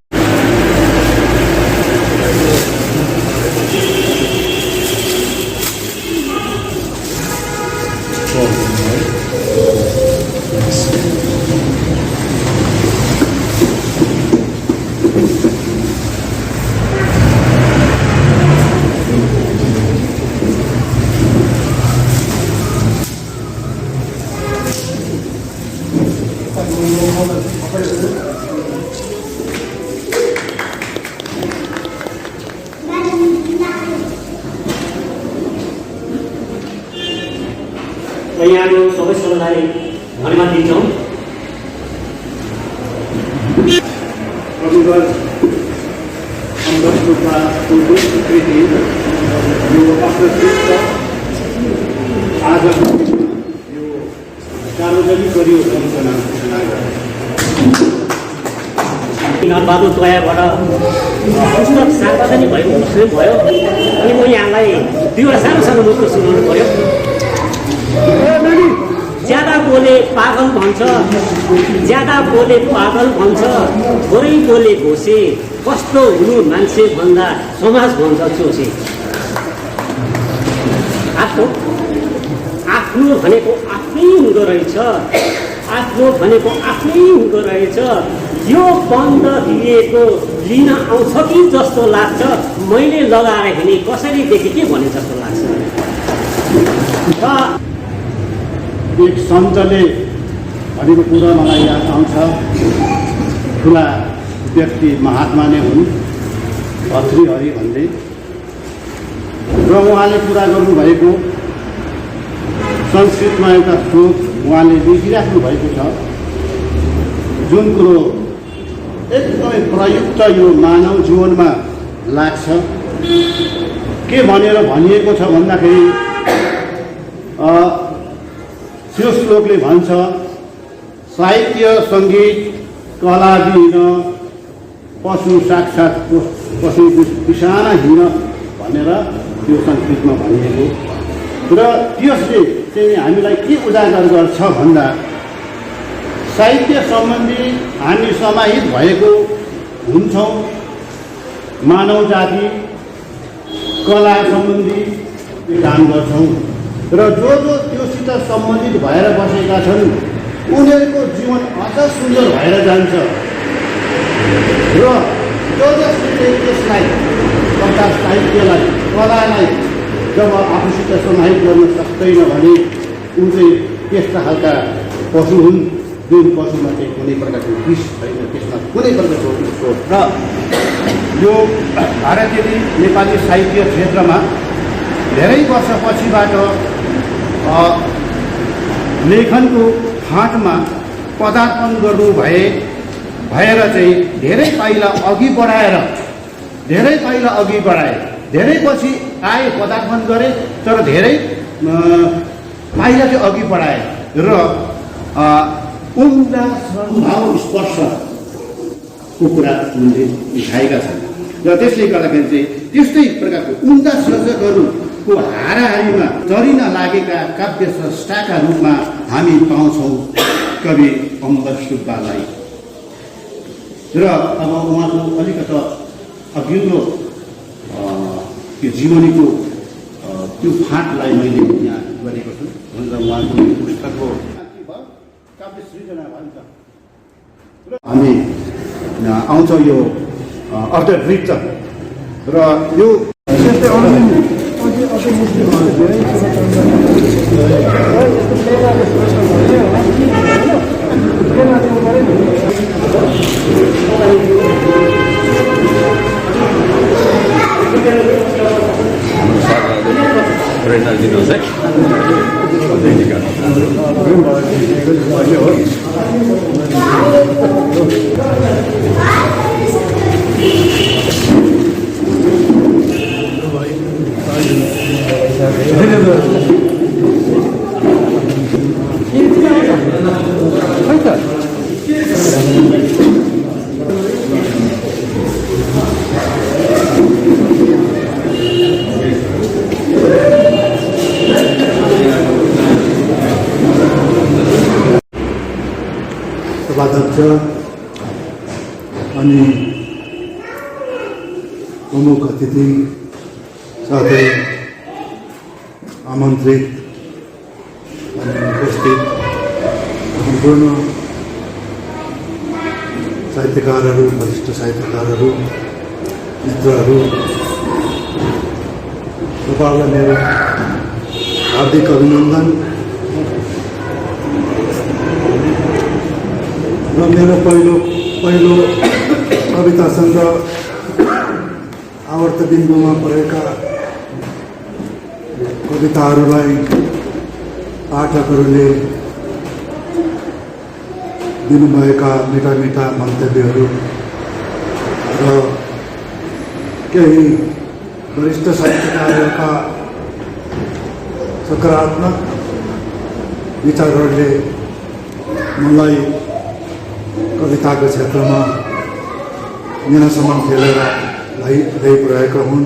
सदस्यलाई धन्यवाद दिन्छौँ। कविवर अम्बरसुब्बाको स्वीकृति यो अप्रत्युक्त आज यो सार्वजनिक गरियो घोषणा नरबहादुर तोयाबाट पुस्तक सार्वजनिक भएको मुस्लिम भयो। अनि म यहाँलाई दुईवटा सानो सानो मुद्दा सुनाउनु पर्यो। ज्यादा बोले पागल भन्छ, ज्यादा बोले पागल भन्छ, थोरै बोले घोसे, कस्तो हुनु मान्छे भन्दा समाज भन्छ चोसे। आफ्नो भनेको आफ्नै हुँदो रहेछ, आफ्नो भनेको आफ्नै हुँदो रहेछ। यो बन्द दिएको लिन आउँछ कि जस्तो लाग्छ, मैले लगाएर हिँडे कसरी देखेँ के भने जस्तो लाग्छ। एक सन्तले भनेको कुरा मलाई याद आउँछ। ठुला व्यक्ति महात्मा नै हुन्, भतृहरि भन्दै, र उहाँले कुरा गर्नुभएको संस्कृतमा एउटा श्लोक उहाँले लेखिराख्नु भएको छ, जुन कुरो एकदमै प्रयुक्त यो मानव जीवनमा लाग्छ। के भनेर भनिएको छ भन्दाखेरि त्यो श्लोकले भन्छ, साहित्य सङ्गीत कलाविहीन पशु साक्षात् पशु पिसानहीन भनेर त्यो संस्कृतमा भनिएको। र त्यसले चाहिँ हामीलाई के उजागर गर्छ भन्दा साहित्य सम्बन्धी हामी समाहित भएको हुन्छौँ, मानव जाति कला सम्बन्धी काम गर्छौँ, र जो त्योसित सम्बन्धित भएर बसेका छन् उनीहरूको जीवन अझ सुन्दर भएर जान्छ। र जसले त्यसलाई अर्थात् साहित्यलाई कलालाई जब आफूसित समाहित गर्न सक्दैन भने ऊ चाहिँ त्यस्ता खालका पशु हुन् जुन पशुमा चाहिँ कुनै प्रकारको विष छैन, त्यसमा कुनै प्रकारको उसको। र यो भारतीय नेपाली साहित्य क्षेत्रमा धेरै वर्षपछिबाट लेखनको फाँटमा पदार्पण गर्नु भएर चाहिँ धेरै पाइला अघि बढाए, धेरै पछि आए, पदार्पण गरे, तर धेरै पाइला चाहिँ अघि बढाए र उम्दा भाव स्पर्शको कुरा उनले उठाएका छन्। र त्यसले गर्दाखेरि चाहिँ त्यस्तै प्रकारको उम्दा सर्जकहरूको हाराहारीमा तरिन लागेका काव्य स्रष्टाका रूपमा हामी पाउँछौँ कवि अम्बर सुब्बालाई। र अब उहाँको अलिकता अघिल्लो त्यो जीवनीको त्यो फाँटलाई मैले यहाँ गरेको छु। उहाँको पुस्तकको काव्य सृजना भन्छ। हामी आउँछ यो अर्धवृत्त, र यो सभाध्यक्ष अनि प्रमुख अतिथि साथै आमन्त्रित अनि उपस्थित सम्पूर्ण साहित्यकारहरू, वरिष्ठ साहित्यकारहरू, मित्रहरू, तपाईँहरूलाई मेरो हार्दिक अभिनन्दन। र मेरो पहिलो कविता सङ्ग्रह आवर्त बिन्दुमा परेका कविताहरूलाई पाठकहरूले दिनुभएका मिठा मिठा मन्तव्यहरू र केही वरिष्ठ साहित्यकारहरूका सकारात्मक विचारहरूले मलाई कविताको क्षेत्रमा यहाँसम्म खेलेर ल्याइपुर्याएका हुन्।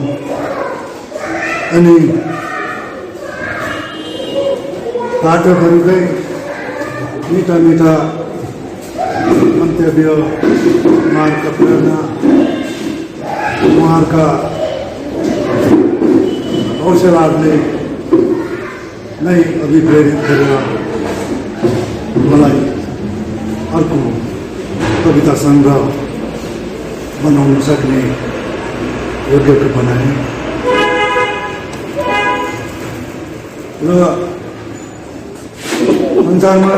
अनि पाठकहरूकै मिठा मिठा मन्तव्य, उहाँहरूका प्रेरणा, उहाँहरूका हौसलाले नै अभिप्रेरित गरेर मलाई अर्को कविता सङ्ग्रह बनाउन सक्ने योग्यता बनाए। र संसारमा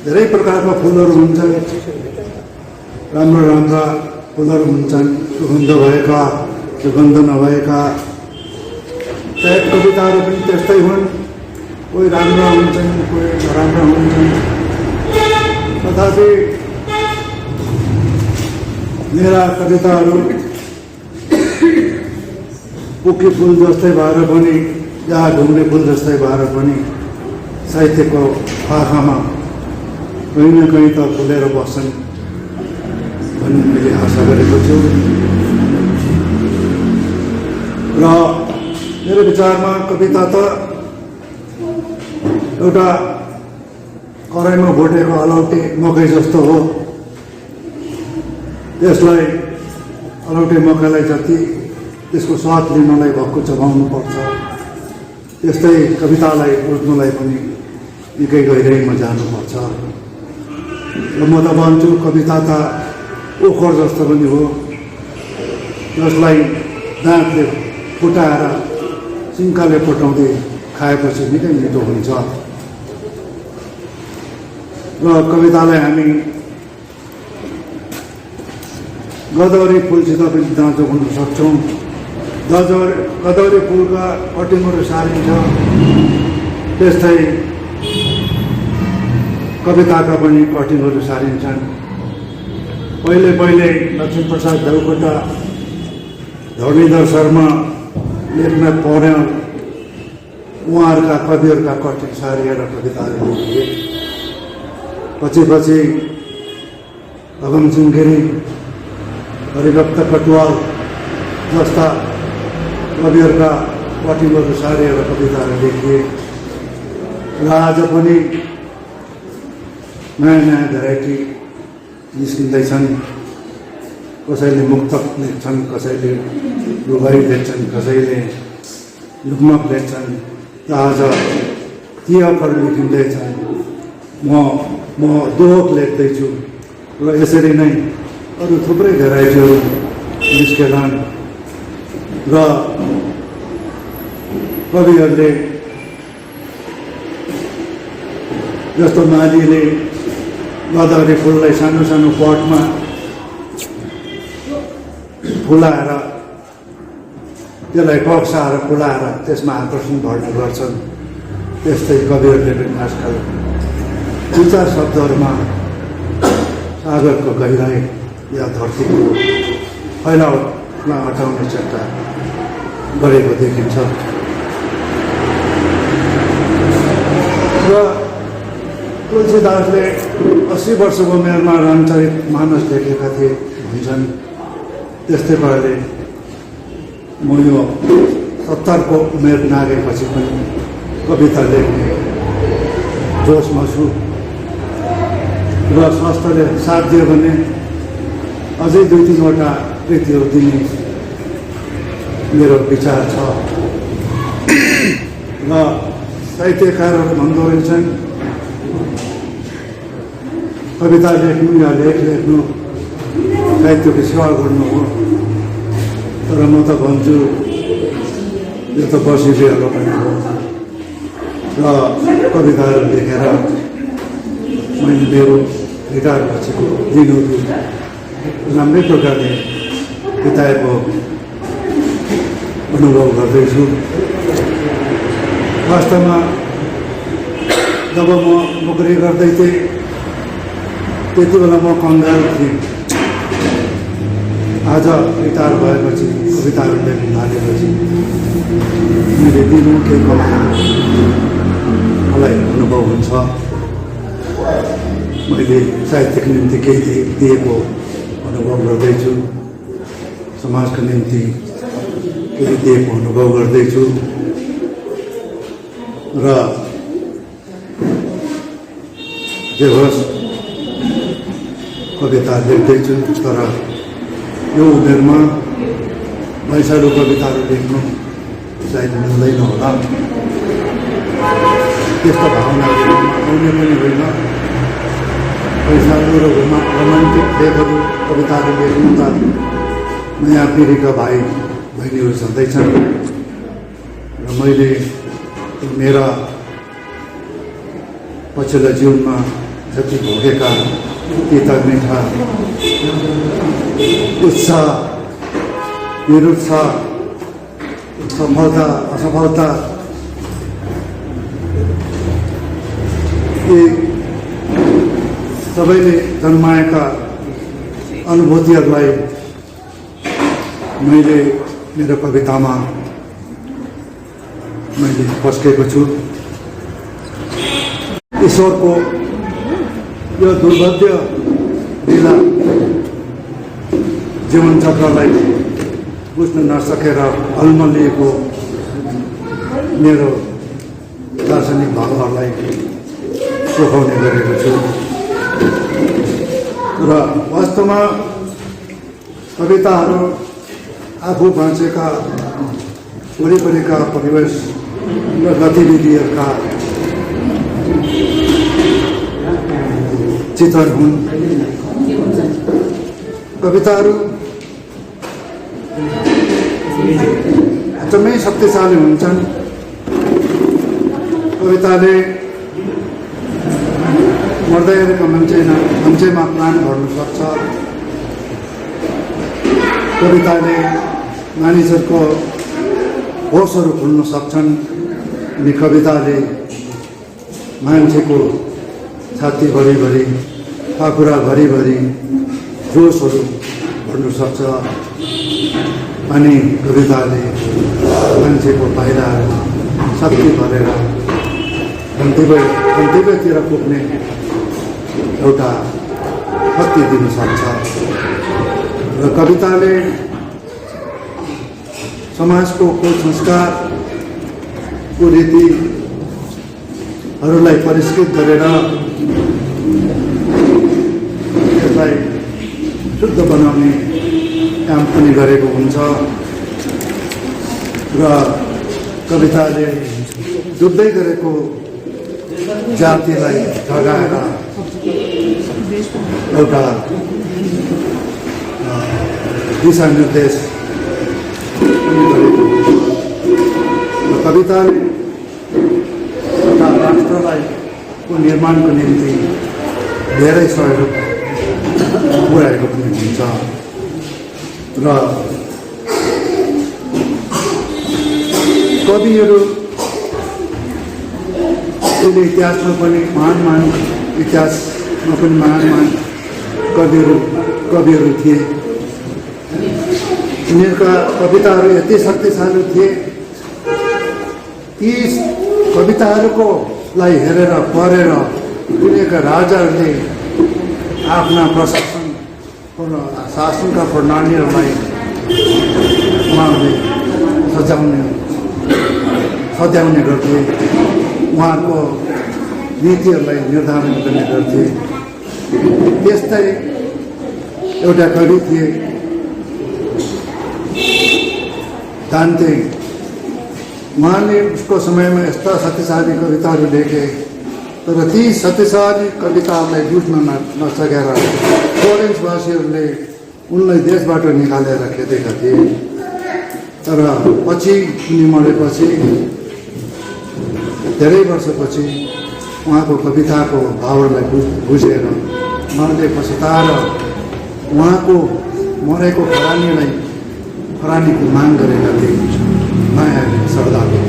धेरै प्रकारका फुलहरू हुन्छन्, राम्रा राम्रा फुलहरू हुन्छन्, सुगन्ध भएका, सुगन्ध नभएका। सायद कविताहरू पनि त्यस्तै हुन्, कोही राम्रा हुन्छन्, कोही नराम्रा हुन्छन्। तथापि मेरा कविताहरू पोखी फुल जस्तै भएर पनि, या ढुङ्ग्रे फुल जस्तै भएर पनि साहित्यको आँखामा कहीँ न कहीँ त फुलेर बस्छन् भन्ने मैले आशा गरेको छु। र मेरो विचारमा कविता त एउटा कराईमा भुटेको अलौटे मकै जस्तो हो। त्यसलाई अलौटे मकैलाई जति त्यसको स्वाद लिनलाई भक्कु चबाउनु पर्छ, त्यस्तै कवितालाई बुझ्नुलाई पनि निकै गहिराइमा जानुपर्छ। र म त भन्छु कविता त ओखर जस्तो पनि हो, जसलाई दाँतले फुटाएर सिन्काले फुटाउँदै खाएपछि निकै मिठो हुन्छ। र कवितालाई हामी गदवरी फुलसित पनि दाँचो हुन सक्छौँ। गदवरी फुलका कटिङहरू सारिन्छ, त्यस्तै कविताका पनि कटिङहरू सारिन्छन्। पहिले लक्ष्मीप्रसाद देवकोटा, धरणीधर शर्मा, लेखनाथ पौड्याल उहाँहरूका कविहरूका कटिङ सारिएर कविताहरू लेखिए। पछि भगमसिंह गिरी, हरिभक्त कटुवाल जस्ता कविहरूका कटिङहरू सारेर कविताहरू लेखिए। र आज पनि नयाँ नयाँ भेराइटी निस्किँदैछन्। कसैले मुक्तक लेख्छन्, कसैले रुबाई लेख्छन्, कसैले लुकमक लेख्छन्, र आज तिहारहरू लेखिँदैछन्। म दोहोक लेख्दैछु र यसरी नै अरू थुप्रै भेराइटीहरू निस्केलान्। र कविहरूले जस्तो मालीले गदवरी फुललाई सानो सानो पटमा फुलाएर त्यसलाई कक्साएर फुलाएर त्यसमा आकर्षण भर्ने गर्छन्, त्यस्तै कविहरूले पनि आजकल दुई चार शब्दहरूमा सागरको गहिराई या धरतीको फैलाउलाई हटाउने चेष्टा गरेको देखिन्छ। र तुलसीदासले 80 वर्षको उमेरमा रामचरित मानस लेखेका थिए भन्छन्। त्यस्तै पाराले म यो 70 को उमेर नागेपछि पनि कविता लेख्ने जोसमा छु। र स्वास्थ्यले साथ दियो भने अझै 2-3वटा कृतिहरू दिने मेरो विचार छ। र साहित्यकारहरू भन्दो रहेछन् कविता लेख्नु या लेख लेख्नु साहित्यको सेवा गर्नु हो। तर म त भन्छु यो त बसिदिएको पनि हो। र कविताहरू लेखेर मैले मेरो रिटायर पछिको दिनहरू राम्रै प्रकारले बिताएको अनुभव गर्दैछु। वास्तवमा जब म नोकरी गर्दै थिएँ त्यति बेला म कङ्गाल थिएँ। आज रिटायर भएपछि कविताहरू लेख्न थालेपछि मैले दिनु केही मलाई अनुभव हुन्छ। मैले साहित्यको निम्ति केही दिएको अनुभव गर्दैछु, समाजको निम्ति केही दिएको अनुभव गर्दैछु र जे होस् कविता लेख्दैछु। तर यो उमेरमा वैशालु कविताहरू लेख्नु सायद मिल्दैन होला, त्यस्तो भावना आउने पनि होइन। वैशालु र रोमान्टिक लेखहरू कविताहरू लेख्नु त नयाँ पिँढीका भाइ बहिनीहरू छँदैछन् र मैले मेरा पछिल्लो जीवनमा जति भोगेका तिता मिठा उत्साह, निरुत्साह, सफलता असफलता, यी सबैले जन्माएका अनुभूतिहरूलाई मैले मेरो कवितामा मैले पस्केको छु। ईश्वरको यो दुर्भाग्य लीला जीवन चक्रलाई बुझ्न नसकेर अल्मलिएको मेरो दार्शनिक भावहरूलाई पोखाउने गरेको छु र वास्तवमा कविताहरू आफू बाँचेका वरिपरिका परिवेश र गतिविधिहरूका चित्रण हुन्। कविताहरू एकदमै शक्तिशाली हुन्छन्। कविताले मर्दै गरेको मान्छेमा प्राण भर्न सक्छ। कविताले मानिसहरूको होसहरू खुल्न सक्छन् अनि कविताले मान्छेको छाती भरिभरि पाखुरा भरिभरि जोसहरू भर्न सक्छ अनि कविताले मान्छेको पाइलाहरूमा शक्ति भरेर गन्तव्यतिर पुग्ने एउटा शक्ति दिन सक्छ र कविताले समाजको संस्कारको रीतिहरूलाई परिष्कृत गरेर यसलाई शुद्ध बनाउने काम पनि गरेको हुन्छ र कविताले डुब्दै गरेको जातिलाई जगाएर एउटा दिशानिर्देश पनि गरेको हुन्छ। कविताले एउटा राष्ट्रलाई को निर्माणको निम्ति धेरै सहयोग पुर्याएको पनि हुन्छ र कविहरू इतिहासमा पनि महान इतिहासमा पनि महान कविहरू थिए। उनीहरूका कविताहरू यति शक्तिशाली थिए। ती कविताहरूको लाई हेरेर पढेर उनीहरूका राजाहरूले आफ्ना शासनका प्रणालीहरूलाई उहाँहरूले सच्याउने गर्थे, उहाँहरूको नीतिहरूलाई निर्धारण गर्ने गर्थे। त्यस्तै एउटा कवि थिए दान्ते। उहाँले उसको समयमा यस्ता शक्तिशाली कविताहरू लेखे, तर ती शक्तिशाली कविताहरूलाई बुझ्न नसकेर फ्लोरेन्सवासीहरूले उनलाई देशबाट निकालेर खेदेका थिए। तर पछि उनी मरेपछि धेरै वर्षपछि उहाँको कविताको भावहरूलाई बुझेर उहाँले पछुताएर उहाँको मरेको खरानीको माग गरेका थिए माया सरदारले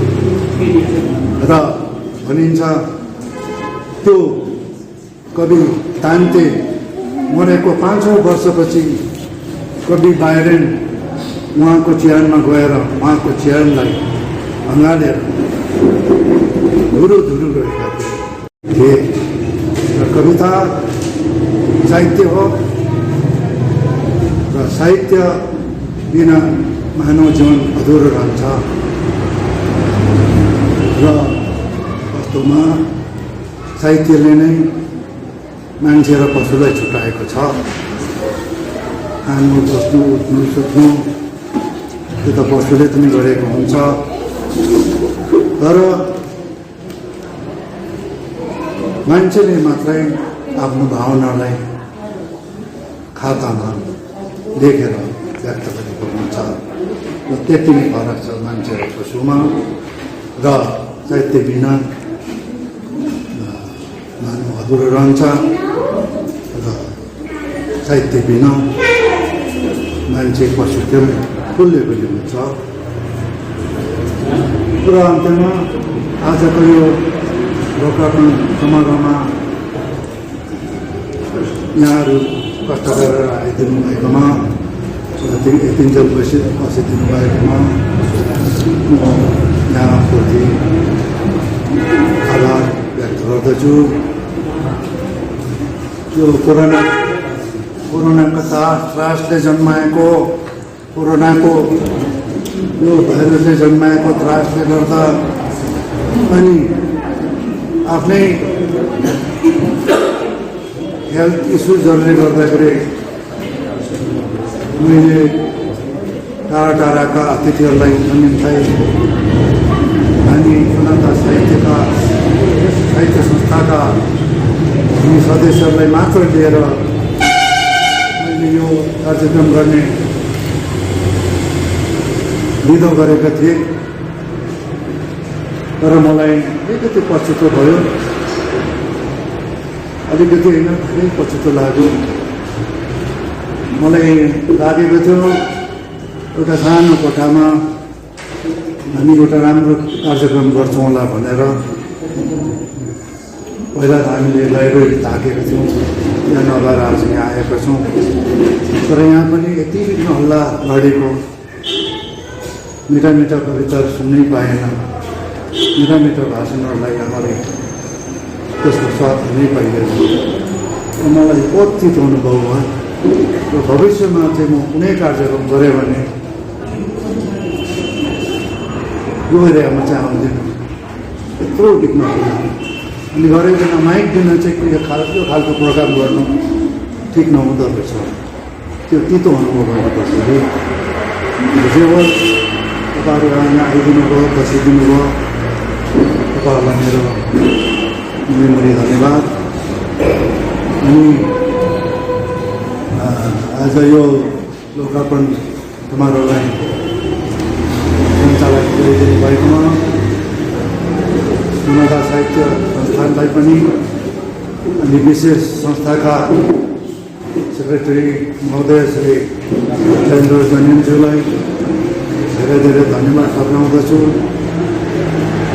र भनिन्छ त्यो कवि तान्ते मरेको 500 वर्षपछि कवि बाइरन उहाँको चिहानमा गएर उहाँको चिहानलाई हँगालेर धुरो गएका थिए। र कविता साहित्य हो र साहित्य बिना मानव जीवन अधुरो रहन्छ र वास्तवमा साहित्यले नै मान्छे र पशुलाई छुट्याएको छ। खानु, बस्नु, उठ्नु, सुत्नु त्यो त पशुले पनि गरेको हुन्छ। तर मान्छेले मात्रै आफ्नो भावनालाई खातामा लेखेर व्यक्त गरेको हुन्छ र त्यति नै फरक छ मान्छे र पशुमा। र साहित्य बिना मानव अधुरो रहन्छ र साहित्य बिना मान्छे पशु फुल्ले हुन्छ। र अन्त्यमा आजको यो लोकार्पण समारोहमा यहाँहरू कष्ट गरेर आइदिनु भएकोमा यतिन्जेल बसिदिनु भएकोमा म यहाँप्रति आभार व्यक्त गर्दछु। यो कोरोनाको त्रासले जन्माएको कोरोनाको यो भाइरसले जन्माएको त्रासले गर्दा अनि आफ्नै हेल्थ इस्युजहरूले गर्दाखेरि मैले टाढाका अतिथिहरूलाई निम्ताई अनि उनीहरूका साहित्य संस्थाका सदस्यहरूलाई मात्र लिएर मैले यो कार्यक्रम गर्ने निधो गरेका थिएँ। तर मलाई अलिकति पछुतो भयो, अलिकति होइन धेरै पछुतो लाग्यो। मलाई लागेको थियो एउटा सानो कोठामा हामी एउटा राम्रो कार्यक्रम गर्छौँ होला भनेर। पहिला त हामीले लाइब्रेरी थाकेको थियौँ, यहाँ नभएर आज यहाँ आएका छौँ। तर यहाँ पनि यति बिघ्न हल्ला लडेको, मिठा मिठा कविताहरू सुन्नै पाएन, मिठा मिठा भाषणहरूलाई हामीले त्यसको स्वाद हुनै पाइँदैन। मलाई कति अनुभव भयो र भविष्यमा चाहिँ म कुनै कार्यक्रम गरेँ भने यो एरियामा चाहिँ आउँदैन, यत्रो बिघ्न होला। अनि गरेर माइक दिन चाहिँ यो खालको प्रोग्राम गर्नु ठिक नहुँदो रहेछ। त्यो तितो अनुभव गर्नुपर्छ है। जे होस् तपाईँहरू यहाँ आइदिनु भयो, बसिदिनु भयो, तपाईँहरूलाई मेरो मेमोरी धन्यवाद। अनि आज यो लोकार्पण समारोहलाई सञ्चालन गरिदिनु भएकोमा सुनादा साहित्य संस्थानलाई पनि अनि विशेष संस्थाका सेक्रेटरी महोदय श्री चन्द्र जनिमज्यूलाई धेरै धेरै धन्यवाद अर्पणाउँदछु।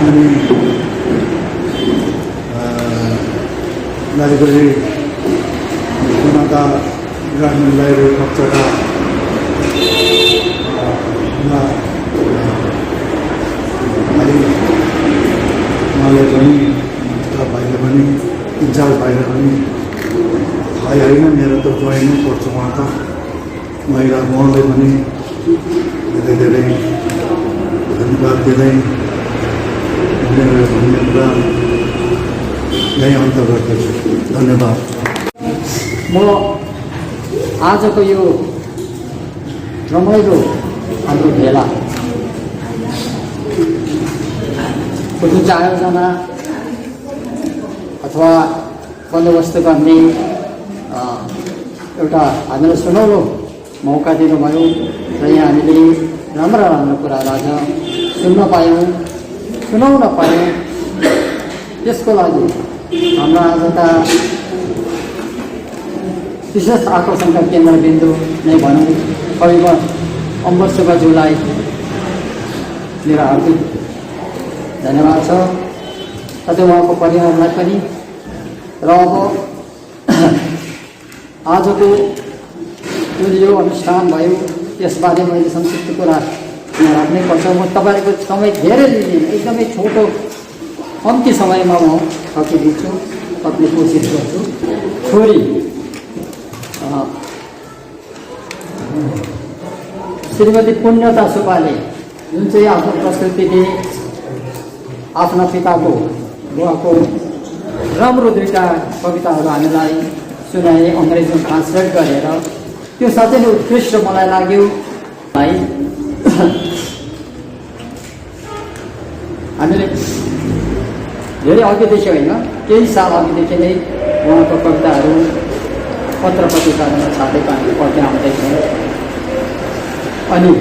अनि लाइब्रेरी सुनादा ग्रामीण लाइब्रेरी कक्षका उहाँले पनि भाइले पनि इन्चार्ज भाइले पनि भाइ होइन मेरो त जोइन नै पर्छ उहाँ त महिला उहाँलाई पनि धेरै धेरै धन्यवाद दिँदै भन्ने कुरा यही अन्त गर्दछु। धन्यवाद। म आजको यो रमाइलो हाम्रो भेला जुन चाहिँ आयोजना अथवा बन्दोबस्त गर्ने एउटा हामीलाई सुनौलो मौका दिनुभयो र यहाँ हामीले राम्रा कुराहरू आज सुन्न पायौँ, सुनाउन पायौँ। त्यसको लागि हाम्रा आजका विशेष आकर्षणका केन्द्रबिन्दु नै भनौँ कविवर अम्बर सुब्बाज्यूलाई मेरो हार्दिक धन्यवाद छ, साथै उहाँको परिवारलाई पनि। र अब आजको जुन यो अनुष्ठान भयो त्यसबारे मैले संक्षिप्त कुरा यहाँ राख्नैपर्छ। म तपाईँहरूको समय धेरै लिँदिनँ, एकदमै छोटो कम्ती समयमा म थपिदिन्छु, थप्ने कोसिस गर्छु। छोरी श्रीमती पुण्यता सुब्बाले जुन चाहिँ आफ्नो प्रस्तुतिले आफ्ना पिताको बुवाको राम्रो दुईवटा कविताहरू हामीलाई सुनाए, अङ्ग्रेजीमा ट्रान्सलेट गरेर। त्यो साँच्चै नै उत्कृष्ट मलाई लाग्यो। है हामीले धेरै अघिदेखि होइन, केही साल अघिदेखि नै उहाँको कविताहरू पत्र पत्रिकाहरूमा छापेको हामी पढ्दै आउँदैछौँ। अनि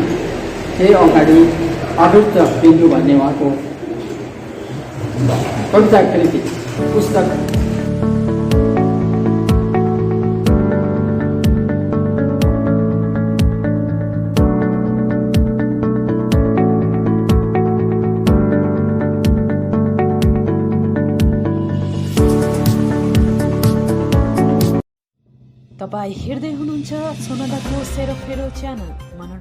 त्यही अगाडि आवृत्त बिन्दु भन्ने उहाँको कविता कृति पुस्तक तपाईँ हेर्दै हुनुहुन्छ सोनादाको सेरोफेरो च्यानल।